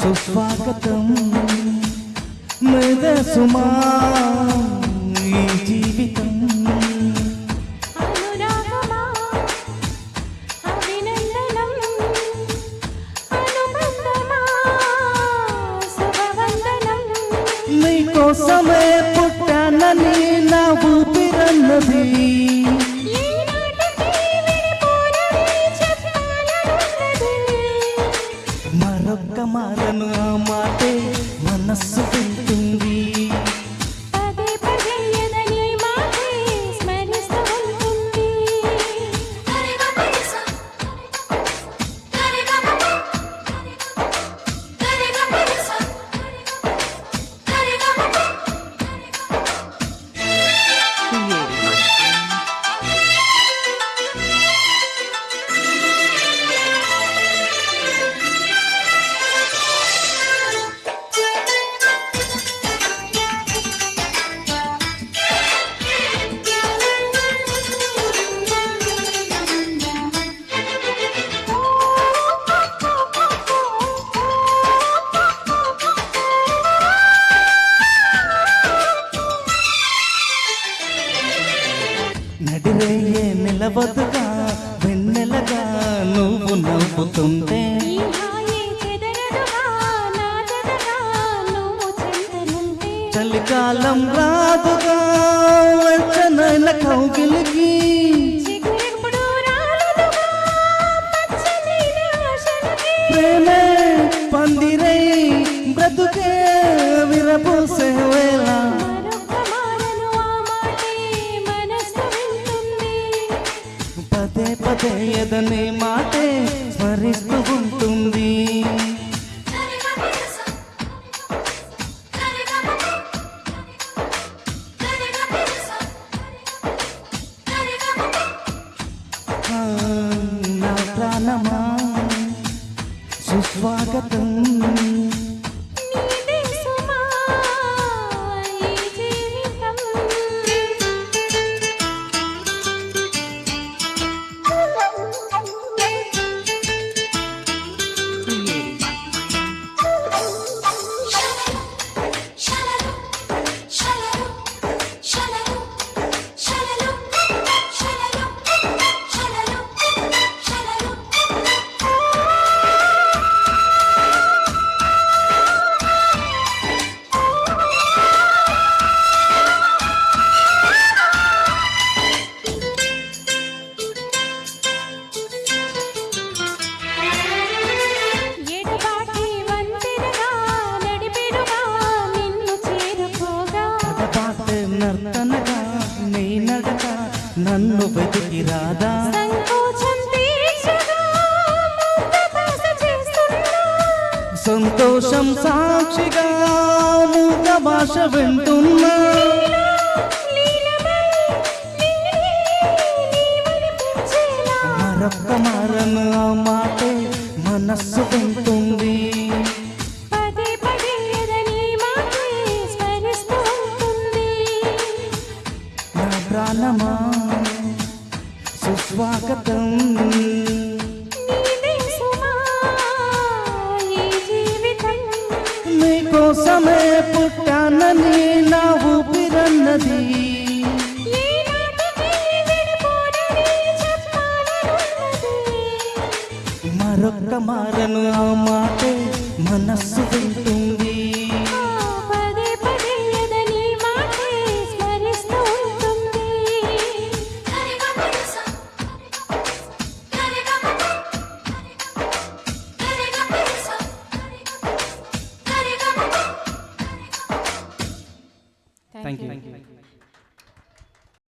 సుస్వాగతం మెదసుమా ఈ జీవితం నీకోసమే పుట్టానని నా ఊపిరన్నది మరొక్క మారను ఆ మాటే మనస్సు వింటుంది నడిరేయే నిలవదుగా వెన్నెలగా నువ్వు నవ్వుతుంటే చలికాలం రాదుగా వెచ్చనైన కౌగిలికి ప్రేమే పందిరై బ్రతుకే విరబూసే వేళ పదే పదే ఎదనే మాటే స్మరిస్తూ ఉంటుంది నా ప్రాణమా సుస్వాగతం నర్తనగా నీ నడక నన్ను వెతికి రాదా సంతోషం సాక్షిగా మూగ భాష వింటున్నా మరొక్క మారను ఆ మాటే మనస్సు వింటుంది ప్రాణమా సుస్వాగతం నీకోసమే పుట్టానని నా ఊపిరన్నది మరొక్క మారను ఆ మాటే మనస్సు